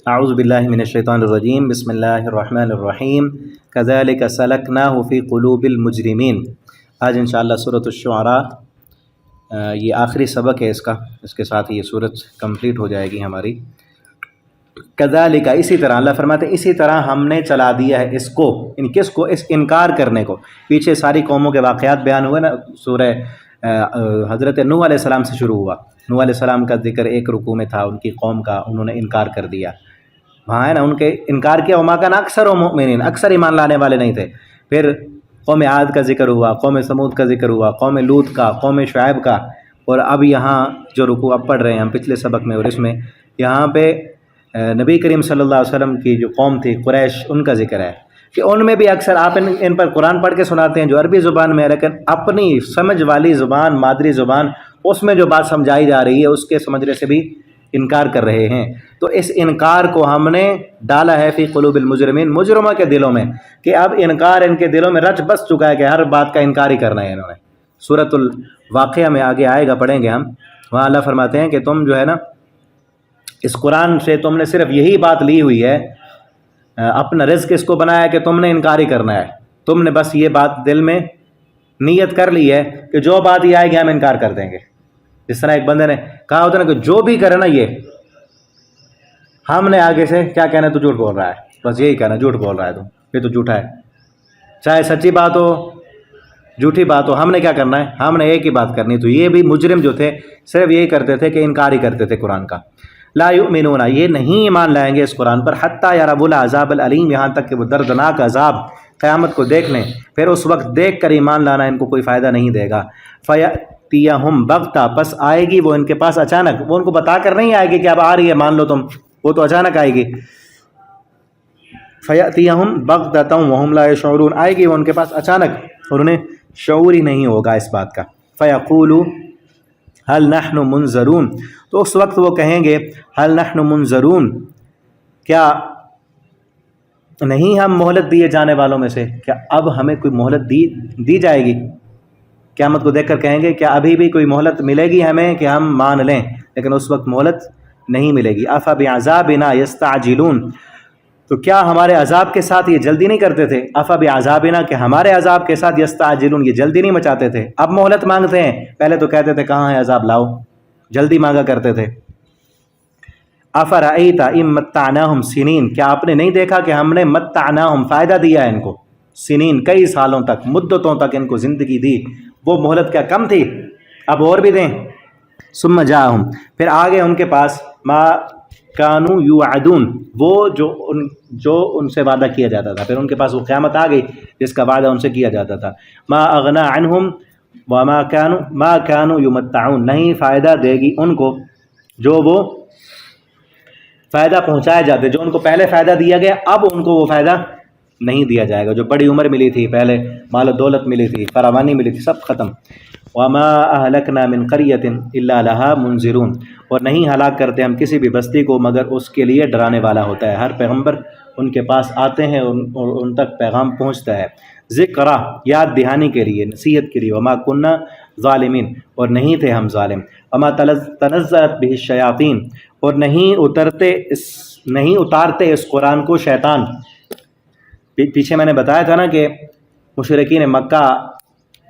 اعوذ باللہ من الشیطان الرجیم بسم اللہ الرحمن الرحیم کذالک سلکناہ فی قلوب المجرمین۔ آج انشاءاللہ سورۃ الشعراء یہ آخری سبق ہے اس کے ساتھ یہ سورت کمپلیٹ ہو جائے گی ہماری۔ کذالک اسی طرح اللہ فرماتے ہیں اسی طرح ہم نے چلا دیا ہے اس کو، کس کو؟ اس انکار کرنے کو۔ پیچھے ساری قوموں کے واقعات بیان ہوئے نا، سورہ حضرت نوح علیہ السلام سے شروع ہوا۔ نوح علیہ السلام کا ذکر ایک رکوع میں تھا، ان کی قوم کا، انہوں نے انکار کر دیا، وہاں ہے نا، ان کے انکار کیا، وما کان اکثر مؤمنین، اکثر ایمان لانے والے نہیں تھے۔ پھر قوم عاد کا ذکر ہوا، قوم سمود کا ذکر ہوا، قوم لوط کا، قوم شعیب کا، اور اب یہاں جو رکوع اب پڑھ رہے ہیں ہم پچھلے سبق میں، اور اس میں یہاں پہ نبی کریم صلی اللہ علیہ وسلم کی جو قوم تھی قریش، ان کا ذکر ہے کہ ان میں بھی اکثر آپ ان پر قرآن پڑھ کے سناتے ہیں جو عربی زبان میں ہے، لیکن اپنی سمجھ والی زبان، مادری زبان، اس میں جو بات سمجھائی جا رہی ہے اس کے سمجھنے سے بھی انکار کر رہے ہیں۔ تو اس انکار کو ہم نے ڈالا ہے فی قلوب المجرمین، مجرموں کے دلوں میں، کہ اب انکار ان کے دلوں میں رچ بس چکا ہے کہ ہر بات کا انکار ہی کرنا ہے انہوں نے۔ سورۃ الواقعہ میں آگے آئے گا، پڑھیں گے ہم، وہاں اللہ فرماتے ہیں کہ تم جو ہے نا اس قرآن سے تم نے صرف یہی بات لی ہوئی ہے، اپنا رزق اس کو بنایا ہے کہ تم نے انکار ہی کرنا ہے، تم نے بس یہ بات دل میں نیت کر لی ہے کہ جو بات یہ آئے گی ہم انکار کر دیں گے۔ جس طرح ایک بندے نے کہا ہوتا ہے نا کہ جو بھی کرے نا یہ، ہم نے آگے سے کیا کہنا ہے، تو جھوٹ بول رہا ہے، بس یہی کہنا، جھوٹ بول رہا ہے، یہ تو جھوٹا ہے، چاہے سچی بات ہو جھوٹی بات ہو، ہم نے کیا کرنا ہے، ہم نے ایک ہی بات کرنی۔ تو یہ بھی مجرم جو تھے صرف یہی کرتے تھے کہ انکار ہی کرتے تھے قرآن کا۔ لا یؤمنون، یہ نہیں ایمان لائیں گے اس قرآن پر، حتیٰ یروا العذاب العلیم، یہاں تک کہ وہ دردناک عذاب قیامت کو دیکھ لیں، پھر اس وقت دیکھ کر ایمان لانا ان کو کوئی فائدہ نہیں دے گا۔ فیأتیہم بغتہ، پس آئے گی وہ ان کے پاس اچانک، وہ ان کو بتا کر نہیں آئے گی کہ اب آ رہی ہے مان لو تم، وہ تو اچانک آئے گی۔ فیأتیہم بغتۃ وہم لا یشعرون، آئے گی وہ ان کے پاس اچانک اور انہیں شعور ہی نہیں ہوگا اس بات کا۔ فیقولوا هل نحن منظرون، تو اس وقت وہ کہیں گے هل نحن منظرون، کیا نہیں ہم مہلت دیے جانے والوں میں سے، کیا اب ہمیں کوئی مہلت دی جائے گی؟ قیامت کو دیکھ کر کہیں گے کیا ابھی بھی کوئی مہلت ملے گی ہمیں کہ ہم مان لیں، لیکن اس وقت مہلت نہیں ملے گی۔ افبعذابنا یستعجلون، تو کیا ہمارے عذاب کے ساتھ یہ جلدی نہیں کرتے تھے؟ افبعذابنا، کہ ہمارے عذاب کے ساتھ یستعجلون، یہ جلدی نہیں مچاتے تھے، اب مہلت مانگتے ہیں، پہلے تو کہتے تھے کہاں ہے عذاب، لاؤ، جلدی مانگا کرتے تھے۔ افرأیت ان متعناہم سنین، کیا آپ نے نہیں دیکھا کہ ہم نے متعناہم، فائدہ دیا ہے ان کو، سنین، کئی سالوں تک، مدتوں تک ان کو زندگی دی، وہ مہلت کیا کم تھی، اب اور بھی دیں۔ ثم جاءہم، پھر آگے ان کے پاس ما کانوا یوعدون، وہ جو ان سے وعدہ کیا جاتا تھا، پھر ان کے پاس وہ قیامت آ گئی جس کا وعدہ ان سے کیا جاتا تھا۔ ما اغنی عنہم وما کانوا یمتعون، نہیں فائدہ دے گی ان کو جو وہ فائدہ پہنچائے جاتے، جو ان کو پہلے فائدہ دیا گیا اب ان کو وہ فائدہ نہیں دیا جائے گا، جو بڑی عمر ملی تھی، پہلے مال و دولت ملی تھی، فراوانی ملی تھی، سب ختم۔ وما اہلکنا من قریۃ الا لہا منذرون، اور نہیں ہلاک کرتے ہم کسی بھی بستی کو مگر اس کے لیے ڈرانے والا ہوتا ہے، ہر پیغمبر ان کے پاس آتے ہیں اور ان تک پیغام پہنچتا ہے۔ ذکرہ، یاد دہانی کے لیے، نصیحت کے لیے۔ وما کننا ظالمین، اور نہیں تھے ہم ظالم۔ وما تنزلت بہ الشیاطین، اور نہیں اتارتے اس قرآن کو شیطان۔ پیچھے میں نے بتایا تھا نا کہ مشرکین مکہ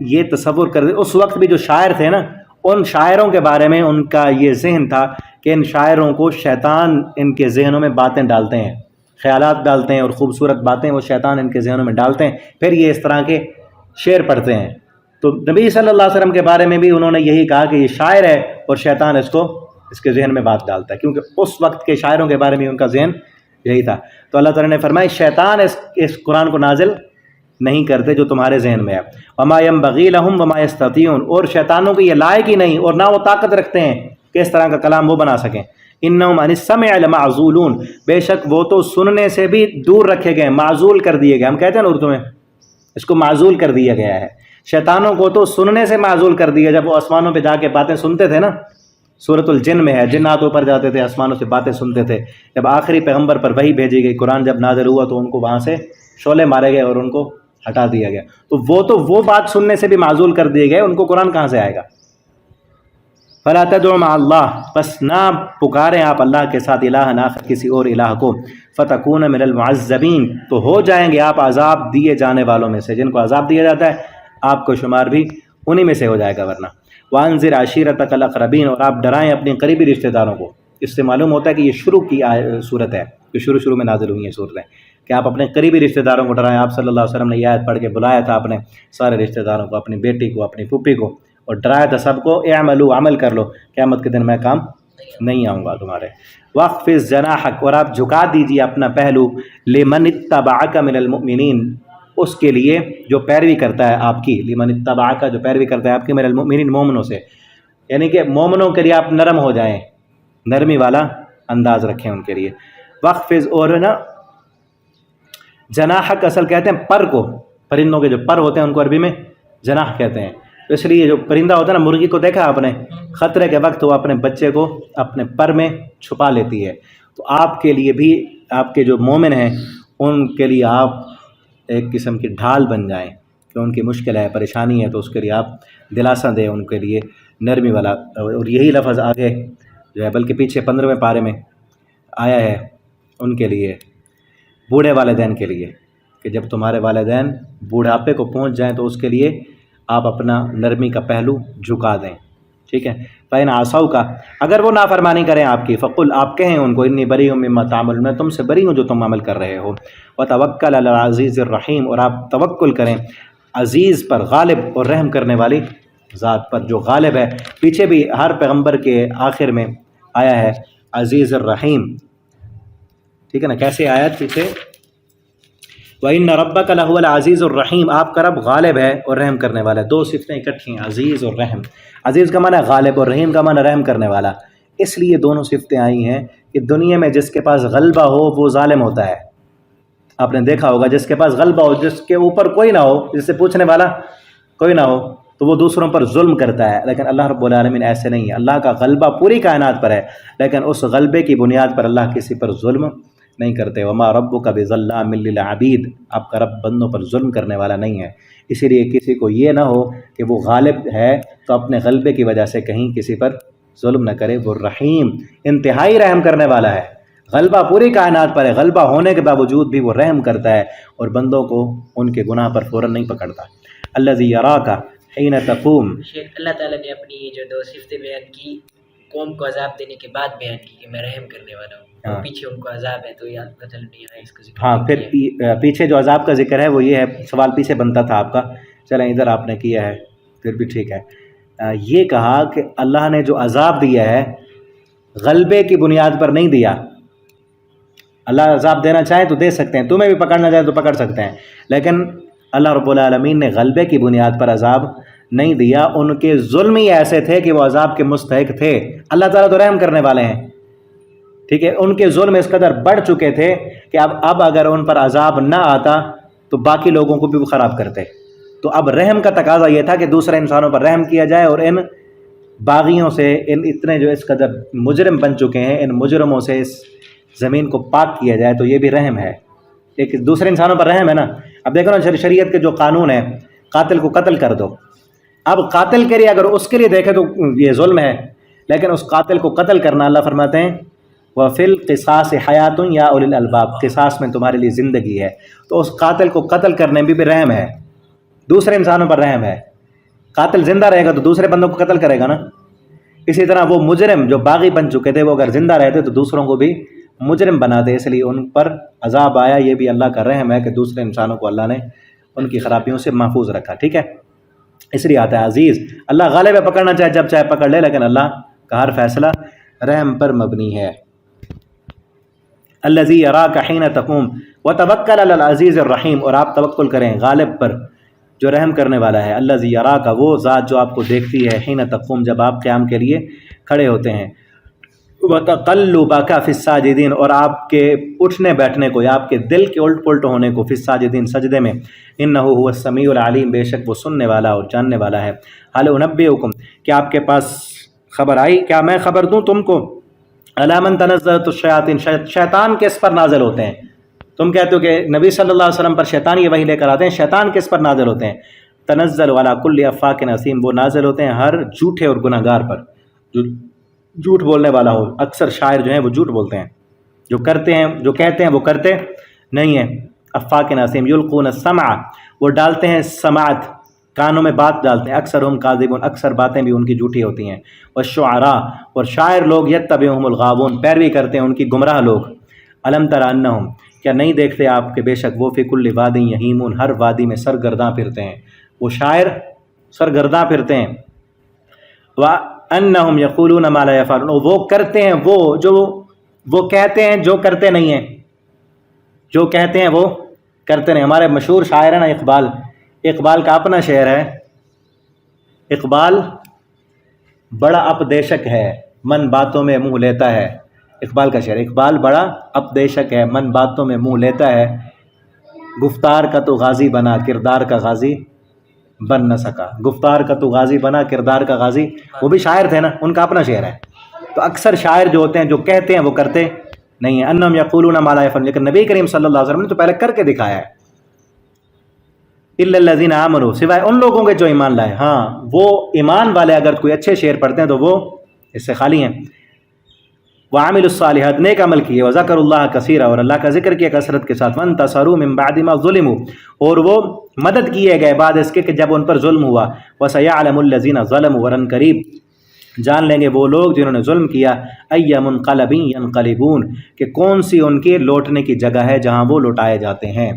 یہ تصور کرتے، اس وقت بھی جو شاعر تھے نا، ان شاعروں کے بارے میں ان کا یہ ذہن تھا کہ ان شاعروں کو شیطان ان کے ذہنوں میں باتیں ڈالتے ہیں، خیالات ڈالتے ہیں، اور خوبصورت باتیں وہ شیطان ان کے ذہنوں میں ڈالتے ہیں، پھر یہ اس طرح کے شعر پڑھتے ہیں۔ تو نبی صلی اللہ علیہ وسلم کے بارے میں بھی انہوں نے یہی کہا کہ یہ شاعر ہے اور شیطان اس کے ذہن میں بات ڈالتا ہے، کیونکہ اس وقت کے شاعروں کے بارے میں ان کا ذہن یہی تھا۔ تو اللہ تعالیٰ نے فرمایا شیطان اس قرآن کو نازل نہیں کرتے جو تمہارے ذہن میں ہے۔ وما ينبغي لهم وما يستطيعون، اور شیطانوں کو یہ لائق ہی نہیں اور نہ وہ طاقت رکھتے ہیں کہ اس طرح کا کلام وہ بنا سکیں۔ انہم عن السمع لمعزولون، بے شک وہ تو سننے سے بھی دور رکھے گئے، معزول کر دیے گئے، ہم کہتے ہیں نا اردو میں اس کو معزول کر دیا گیا ہے۔ شیطانوں کو تو سننے سے معزول کر دیا، جب وہ آسمانوں پہ جا کے باتیں سنتے تھے نا، سورۃ الجن میں ہے، جنات اوپر جاتے تھے، آسمانوں سے باتیں سنتے تھے، جب آخری پیغمبر پر وحی بھیجی گئی، قرآن جب نازل ہوا تو ان کو وہاں سے شعلے مارے گئے اور ان کو ہٹا دیا گیا، تو وہ بات سننے سے بھی معزول کر دیے گئے، ان کو قرآن کہاں سے آئے گا؟ فلا تدعوا مع اللہ، بس نہ پکاریں آپ اللہ کے ساتھ الہ آخر کسی اور الہ کو، فتکون من المعذبین، تو ہو جائیں گے آپ عذاب دیے جانے والوں میں سے، جن کو عذاب دیا جاتا ہے آپ کو شمار بھی انہی میں سے ہو جائے گا ورنہ۔ وانذر عشیرتک الاقربین، اور آپ ڈرائیں اپنے قریبی رشتہ داروں کو۔ اس سے معلوم ہوتا ہے کہ یہ شروع کی صورت ہے، جو شروع میں نازل ہوئی ہیں صورتیں، کہ آپ اپنے قریبی رشتہ داروں کو ڈرائیں۔ آپ صلی اللہ علیہ وسلم نے یہ آیت پڑھ کے بلایا تھا اپنے سارے رشتہ داروں کو، اپنی بیٹی کو، اپنی پھوپھی کو، اور ڈرایا تھا سب کو، اعملوا، عمل کر لو، قیامت کے دن میں کام نہیں آؤں گا تمہارے۔ واخفض جناحک، اور آپ جھکا دیجیے اپنا پہلو، لمن اتبعک من المؤمنین، اس کے لیے جو پیروی کرتا ہے آپ کی، لمن اتبعک، جو پیروی کرتا ہے آپ کی، من المؤمنین، مومنوں سے، یعنی کہ مومنوں کے لیے آپ نرم ہو جائیں، نرمی والا انداز رکھیں ان کے لیے۔ واخفض، اور نا جناحک اصل کہتے ہیں پر کو، پرندوں کے جو پر ہوتے ہیں ان کو عربی میں جناح کہتے ہیں۔ اس لیے جو پرندہ ہوتا ہے نا، مرغی کو دیکھا آپ نے، خطرے کے وقت وہ اپنے بچے کو اپنے پر میں چھپا لیتی ہے، تو آپ کے لیے بھی، آپ کے جو مومن ہیں ان کے لیے آپ ایک قسم کی ڈھال بن جائیں، کہ ان کی مشکل ہے، پریشانی ہے، تو اس کے لیے آپ دلاسا دیں ان کے لیے، نرمی والا۔ اور یہی لفظ آگے جو ہے، بلکہ پیچھے 15ویں پارے میں آیا ہے ان کے لیے، بوڑھے والدین کے لیے، کہ جب تمہارے والدین بوڑھاپے کو پہنچ جائیں تو اس کے لیے آپ اپنا نرمی کا پہلو جھکا دیں، ٹھیک ہے۔ فَإِنْ عَصَوْكَ، اگر وہ نافرمانی کریں آپ کی، فقل، آپ کہیں ان کو، انی بری ہوں مما تعملون، میں تم سے بری ہوں جو تم عمل کر رہے ہو۔ وَتَوَكَّلْ عَلَى الْعَزِيزِ الرَّحِيمِ، اور آپ توکل کریں عزیز پر، غالب اور رحم کرنے والی ذات پر، جو غالب ہے۔ پیچھے بھی ہر پیغمبر کے آخر میں آیا ہے عزیز الرحیم، ٹھیک ہے نا، کیسے آیت پیچھے، وَإِنَّ رَبَّكَ لَهُوَ الْعَزِيزُ الرَّحِيمُ، آپ کا رب غالب ہے اور رحم کرنے والا ہے۔ دو صفتیں اکٹھی ہیں، عزیز اور رحم۔ عزیز کا معنی غالب، اور رحیم کا معنی رحم کرنے والا۔ اس لیے دونوں صفتیں آئی ہیں کہ دنیا میں جس کے پاس غلبہ ہو وہ ظالم ہوتا ہے۔ آپ نے دیکھا ہوگا، جس کے پاس غلبہ ہو، جس کے اوپر کوئی نہ ہو، جس سے پوچھنے والا کوئی نہ ہو، تو وہ دوسروں پر ظلم کرتا ہے۔ لیکن اللہ رب العالمین ایسے نہیں ہے، اللہ کا غلبہ پوری کائنات پر ہے، لیکن اس غلبے کی بنیاد پر اللہ کسی پر ظلم نہیں کرتے۔ وما ربک بظلام للعبید، آپ کا رب بندوں پر ظلم کرنے والا نہیں ہے۔ اسی لیے کسی کو یہ نہ ہو کہ وہ غالب ہے تو اپنے غلبے کی وجہ سے کہیں کسی پر ظلم نہ کرے۔ وہ رحیم، انتہائی رحم کرنے والا ہے، غلبہ پوری کائنات پر ہے، غلبہ ہونے کے باوجود بھی وہ رحم کرتا ہے اور بندوں کو ان کے گناہ پر فوراً نہیں پکڑتا۔ الذی یراک حین تقوم، اللہ تعالیٰ نے اپنی جو دو صفتیں بیان کی، قوم کو عذاب دینے کے بعد بیان کی کہ میں رحم کرنے والا ہوں، اور پیچھے ان کو عذاب ہے، تو یہ مطلب نہیں ہے اس کا ذکر۔ ہاں، پھر پیچھے جو عذاب کا ذکر ہے وہ یہ ہے، سوال پیچھے بنتا تھا آپ کا، چلیں ادھر آپ نے کیا ہے پھر بھی ٹھیک ہے۔ یہ کہا کہ اللہ نے جو عذاب دیا ہے غلبے کی بنیاد پر نہیں دیا۔ اللہ عذاب دینا چاہے تو دے سکتے ہیں، تمہیں بھی پکڑنا چاہے تو پکڑ سکتے ہیں، لیکن اللہ رب العالمین نے غلبے کی بنیاد پر عذاب نہیں دیا۔ ان کے ظلم ہی ایسے تھے کہ وہ عذاب کے مستحق تھے۔ اللہ تعالیٰ تو رحم کرنے والے ہیں، ٹھیک ہے، ان کے ظلم اس قدر بڑھ چکے تھے کہ اب اگر ان پر عذاب نہ آتا تو باقی لوگوں کو بھی وہ خراب کرتے۔ تو اب رحم کا تقاضا یہ تھا کہ دوسرے انسانوں پر رحم کیا جائے، اور ان باغیوں سے، ان اتنے جو اس قدر مجرم بن چکے ہیں، ان مجرموں سے اس زمین کو پاک کیا جائے، تو یہ بھی رحم ہے، ایک دوسرے انسانوں پر رحم ہے نا۔ اب دیکھو نا، شریعت کے جو قانون ہے، قاتل کو قتل کر دو، اب قاتل کے لیے اگر اس کے لیے دیکھے تو یہ ظلم ہے، لیکن اس قاتل کو قتل کرنا، اللہ فرماتے ہیں وَفِي الْقِصَاصِ حَيَاتٌ يَا أُولِي الْأَلْبَابِ، قصاص میں تمہارے لیے زندگی ہے۔ تو اس قاتل کو قتل کرنے میں بھی رحم ہے، دوسرے انسانوں پر رحم ہے۔ قاتل زندہ رہے گا تو دوسرے بندوں کو قتل کرے گا نا۔ اسی طرح وہ مجرم جو باغی بن چکے تھے، وہ اگر زندہ رہتے تو دوسروں کو بھی مجرم بناتے، اس لیے ان پر عذاب آیا۔ یہ بھی اللہ کا رحم ہے کہ دوسرے انسانوں کو اللہ نے ان کی خرابیوں سے محفوظ رکھا، ٹھیک ہے۔ اس لیے آتا ہے عزیز، اللہ غالب ہے، پکڑنا چاہے جب چاہے پکڑ لے، لیکن اللہ کا ہر فیصلہ رحم پر مبنی ہے۔ الذی یراک حین تقوم وتوکل علی العزیز الرحیم، اور آپ توکل کریں غالب پر جو رحم کرنے والا ہے۔ الذی یراک، وہ ذات جو آپ کو دیکھتی ہے، حین تقوم، جب آپ قیام کے لیے کھڑے ہوتے ہیں، وتقلبک فی الساجدین، اور آپ کے اٹھنے بیٹھنے کو یا آپ کے دل کے الٹ پلٹ ہونے کو، فی الساجدین، سجدے میں، انہ هو السمیع العلیم، بے شک وہ سننے والا اور جاننے والا ہے۔ هل انبئکم، کیا آپ کے پاس خبر آئی، کیا میں خبر دوں تم کو، علی من تنزلت الشیاطین، شیطان کس پر نازل ہوتے ہیں؟ تم کہتے ہو کہ نبی صلی اللہ علیہ وسلم پر شیطان یہ وحی لے کر آتے ہیں، شیطان کس پر نازل ہوتے ہیں؟ تنزل علی کل افاک اثیم، وہ نازل ہوتے ہیں ہر جھوٹے اور گناہ گار پر، جو جھوٹ بولنے والا ہو. اکثر شاعر جو ہیں وہ جھوٹ بولتے ہیں، جو کرتے ہیں جو کہتے ہیں وہ کرتے نہیں ہیں. افاک ناسم یلقون السمع، وہ ڈالتے ہیں سماعت، کانوں میں بات ڈالتے ہیں. اکثر ہم کاذبون، اکثر باتیں بھی ان کی جھوٹی ہوتی ہیں. والشعراء، اور شاعر لوگ یتبعہم الغاوون، پیروی کرتے ہیں ان کی گمراہ لوگ. الم تر انہم، کیا نہیں دیکھتے آپ کہ بے شک وہ فی کل واد یہیمون، ہر وادی میں سرگرداں پھرتے ہیں. وہ شاعر سرگرداں پھرتے ہیں. وانہم یقولون ما لا یفعلون، وہ کرتے ہیں وہ کہتے ہیں جو کرتے نہیں ہیں، جو کہتے ہیں وہ کرتے نہیں. ہمارے مشہور شاعر ہے نا اقبال، اقبال کا اپنا شعر ہے. اقبال بڑا اپدیشک ہے، من باتوں میں منہ لیتا ہے. اقبال کا شعر، اقبال بڑا اپدیشک ہے، من باتوں میں منہ لیتا ہے. گفتار کا تو غازی بنا، کردار کا غازی بن نہ سکا. گفتار کا تو غازی بنا، کردار کا غازی. وہ بھی شاعر تھے نا، ان کا اپنا شعر ہے. تو اکثر شاعر جو ہوتے ہیں جو کہتے ہیں وہ کرتے نہیں ہیں. انہم یقولون ما لا یفعلون، لیکن نبی کریم صلی اللہ علیہ وسلم نے تو پہلے کر کے دکھایا ہے. الا الذین آمنوا، سوائے ان لوگوں کے جو ایمان لائے. ہاں وہ ایمان والے اگر کوئی اچھے شعر پڑھتے ہیں تو وہ اس سے خالی ہیں. وعملوا الصالحات، نیک عمل کیے. وذکر اللہ کثیرا، اور اللہ کا ذکر کیا کثرت کے ساتھ. وانتصروا من بعد ما ظلموا، اور وہ مدد کیے گئے بعد اس کے کہ جب ان پر ظلم ہوا. وسیعلم الذین ظلموا، ورن قریب جان لیں گے وہ لوگ جنہوں نے ظلم کیا. ای منقلب ینقلبون، کہ کون سی ان کے لوٹنے کی جگہ ہے جہاں وہ لوٹائے جاتے ہیں.